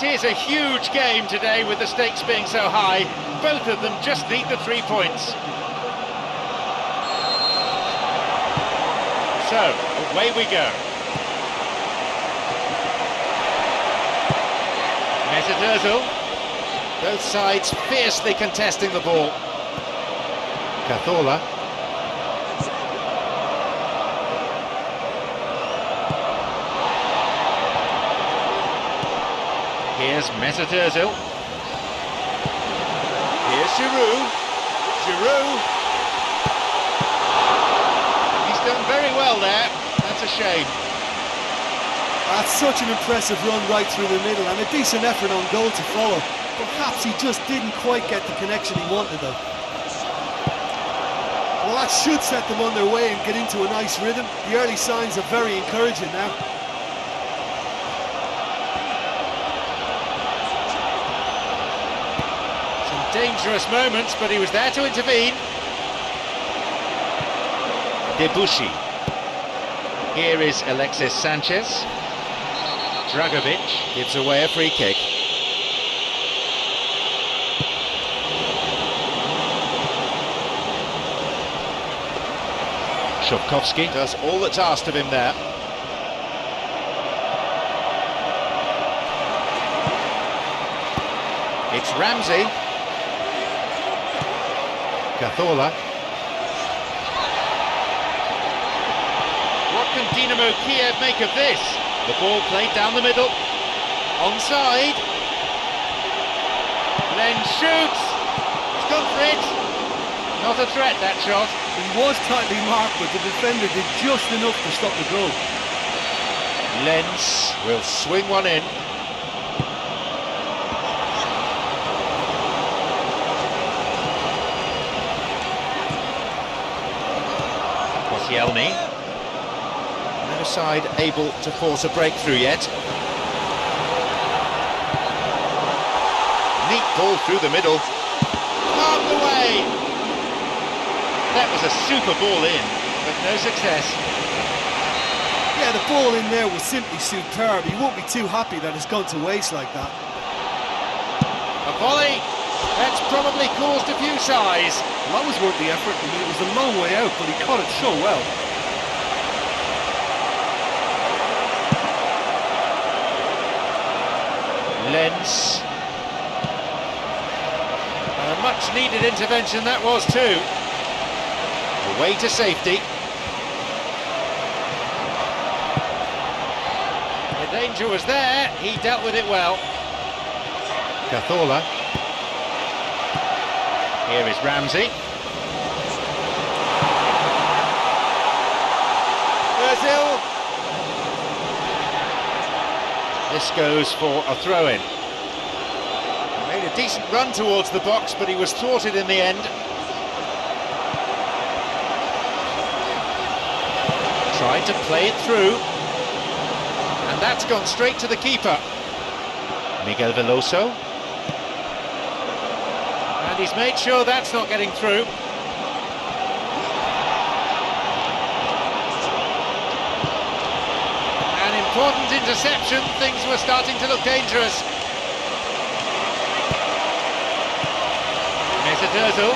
It is a huge game today with the stakes being so high. Both of them just need the 3 points. So, away we go. Mesut Ozil. Both sides fiercely contesting the ball. Cazorla. Here's Mesut Ozil. Here's Giroud. Giroud. He's done very well there. That's a shame. That's such an impressive run right through the middle and a decent effort on goal to follow. Perhaps he just didn't quite get the connection he wanted though. Well, that should set them on their way and get into a nice rhythm. The early signs are very encouraging now. Dangerous moments, but he was there to intervene. Debussy. Here is Alexis Sanchez. Dragovic gives away a free kick. Shovkovsky does all that's asked of him there. It's Ramsey. Cazorla. What can Dinamo Kiev make of this? The ball played down the middle. Onside. Len shoots. He's gone for it. Not a threat, that shot. He was tightly marked, but the defender did just enough to stop the goal. Lens will swing one in. Yelny. No side able to force a breakthrough yet. Neat ball through the middle. Carved away! That was a super ball in, but no success. Yeah, the ball in there was simply superb. He won't be too happy that it's gone to waste like that. A volley! That's probably caused a few sighs. Well, that was worth the effort. I mean, it was a long way out, but he caught it so well. Lens. A much needed intervention that was too. Away to safety. The danger was there, he dealt with it well. Cazorla. Here is Ramsey. Ozil. This goes for a throw-in. Made a decent run towards the box, but he was thwarted in the end. Tried to play it through. And that's gone straight to the keeper. Miguel Veloso. And he's made sure that's not getting through. An important interception, things were starting to look dangerous. Mesut Ozil.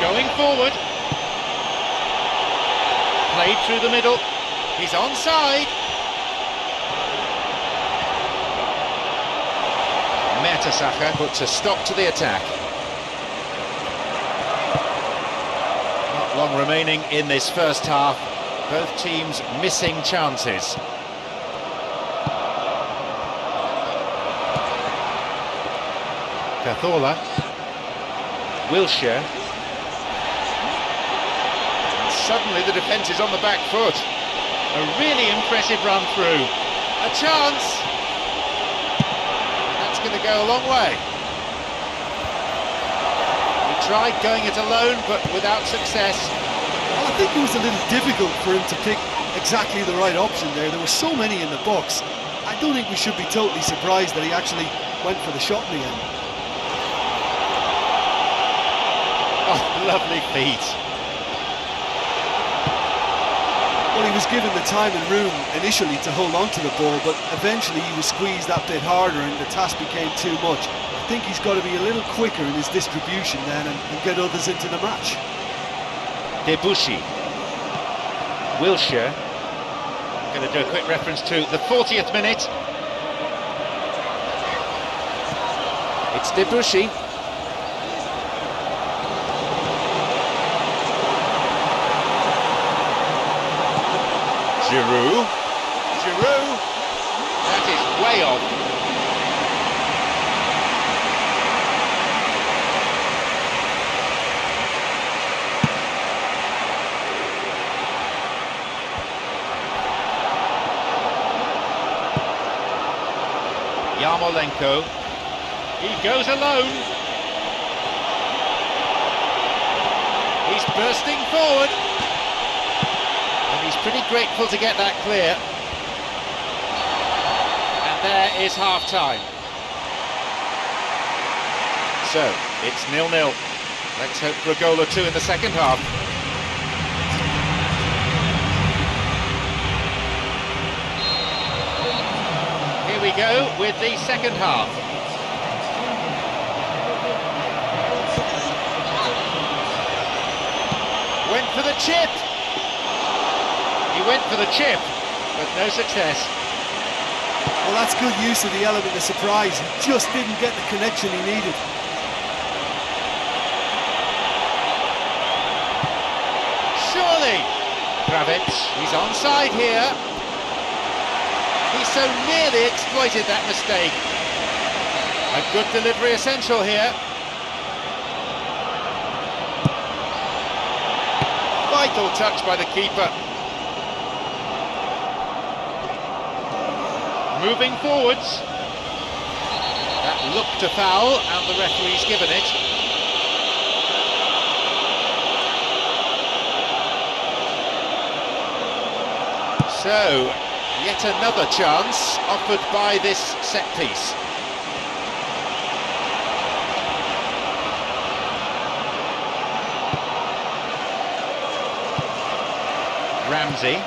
Going forward. Played through the middle. He's onside. Mertesacker puts a stop to the attack. Not long remaining in this first half. Both teams missing chances. Cazorla. Wilshere. And suddenly the defence is on the back foot. A really impressive run through. A chance. And that's going to go a long way. He tried going it alone, but without success. Well, I think it was a little difficult for him to pick exactly the right option there. There were so many in the box. I don't think we should be totally surprised that he actually went for the shot in the end. Oh, lovely feet. Well, he was given the time and room initially to hold on to the ball, but eventually he was squeezed that bit harder and the task became too much. I think he's got to be a little quicker in his distribution then and get others into the match. Debussy. Wilshere. Going to do a quick reference to the 40th minute. It's Debussy. Giroud. That is way off. Yarmolenko. He goes alone. He's bursting forward. And he's pretty grateful to get that clear. And there is half-time. So, it's 0-0. Let's hope for a goal or two in the second half. Here we go with the second half. Went for the chip. He went for the chip, but no success. Well, that's good use of the element of surprise. He just didn't get the connection he needed. Surely! Kravic, he's onside here. He so nearly exploited that mistake. A good delivery essential here. Vital touch by the keeper. Moving forwards. That looked a foul and the referee's given it. So, yet another chance offered by this set piece. Ramsey,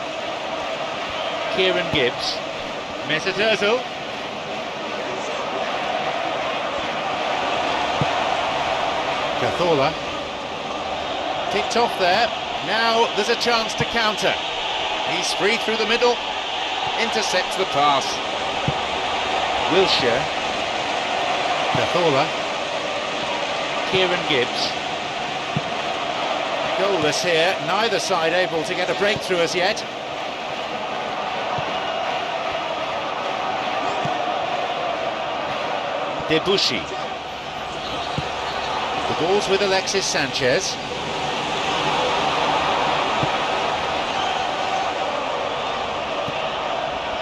Kieran Gibbs, Mesut Ozil, Cazorla, kicked off there. Now there's a chance to counter. He's free through the middle, intercepts the pass. Wilshere, Cazorla, Kieran Gibbs. Goalless here, neither side able to get a breakthrough as yet. Debussy. The ball's with Alexis Sanchez.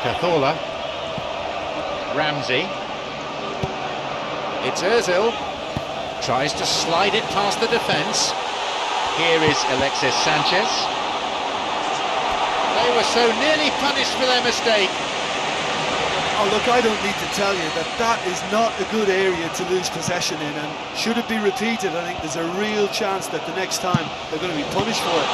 Cazorla. Ramsey. It's Ozil. Tries to slide it past the defence. Here is Alexis Sanchez. They were so nearly punished for their mistake. Oh, look, I don't need to tell you that that is not a good area to lose possession in, and should it be repeated, I think there's a real chance that the next time they're going to be punished for it.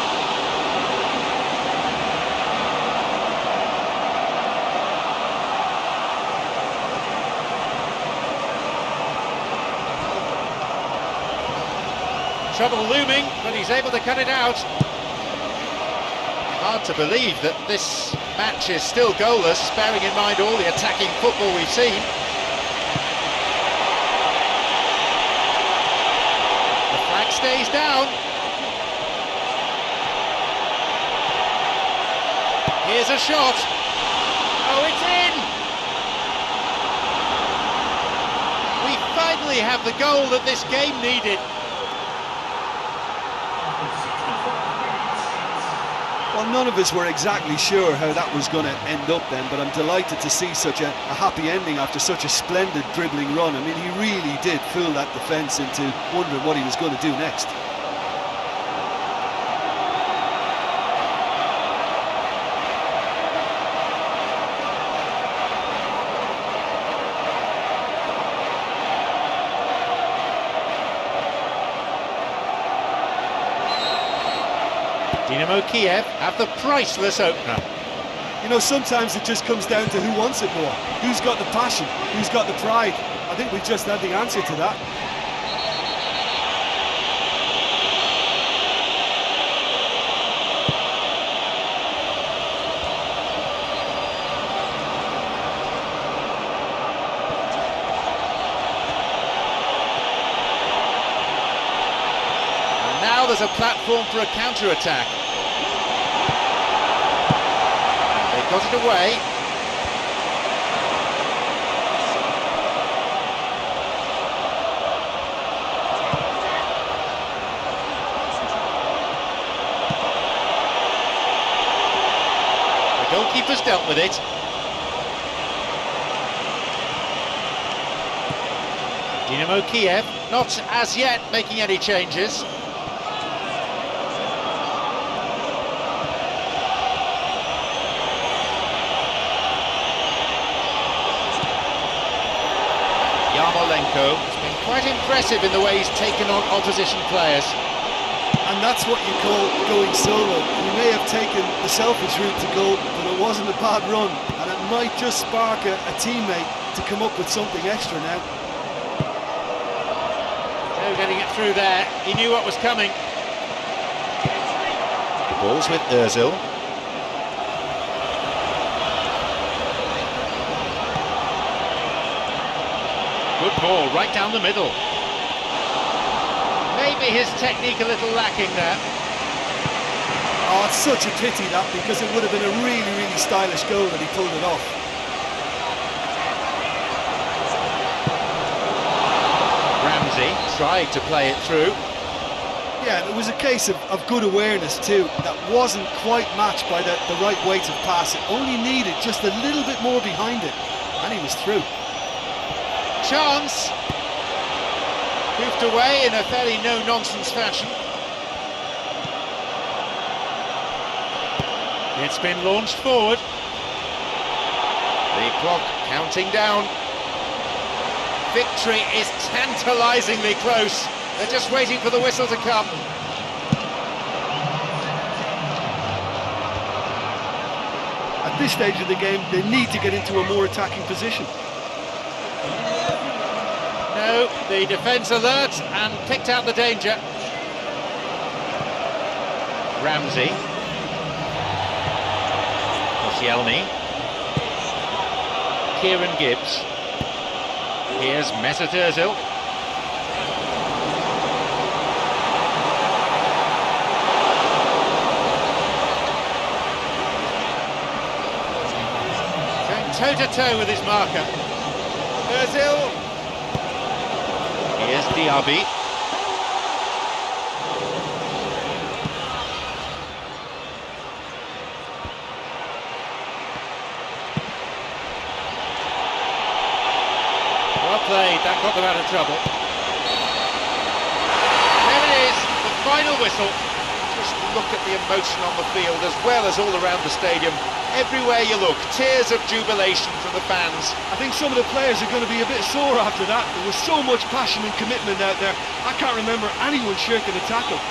Trouble looming, but he's able to cut it out. Hard to believe that this match is still goalless, bearing in mind all the attacking football we've seen. The flag stays down. Here's a shot. Oh, it's in! We finally have the goal that this game needed. Well, none of us were exactly sure how that was going to end up then, but I'm delighted to see such a happy ending after such a splendid dribbling run. I mean, he really did fool that defence into wondering what he was going to do next. Dynamo Kiev have the priceless opener. You know, sometimes it just comes down to who wants it more. Who's got the passion? Who's got the pride? I think we've just had the answer to that. And now there's a platform for a counter-attack. They got it away. The goalkeeper's dealt with it. Dynamo Kiev not as yet making any changes. Yarmolenko has been quite impressive in the way he's taken on opposition players. And that's what you call going solo. He may have taken the selfish route to goal, but it wasn't a bad run, and it might just spark a teammate to come up with something extra now. No getting it through there. He knew what was coming. The ball's with Özil. Good ball, right down the middle. Maybe his technique a little lacking there. Oh, it's such a pity that, because it would have been a really, really stylish goal that he pulled it off. Ramsey tried to play it through. Yeah, it was a case of good awareness too. That wasn't quite matched by the right weight of pass. It only needed just a little bit more behind it, and he was through. Chance! Moved away in a fairly no-nonsense fashion. It's been launched forward. The clock counting down. Victory is tantalisingly close. They're just waiting for the whistle to come. At this stage of the game, they need to get into a more attacking position. No, the defence alert and picked out the danger. Ramsey. Koscielny. Kieran Gibbs. Here's Mesut Özil. Going toe-to-toe with his marker. Özil. Here's Diaby. Well played, that got them out of trouble. There it is, the final whistle. Just look at the emotion on the field as well as all around the stadium. Everywhere you look, tears of jubilation from the fans. I think some of the players are going to be a bit sore after that. There was so much passion and commitment out there. I can't remember anyone shirking a tackle.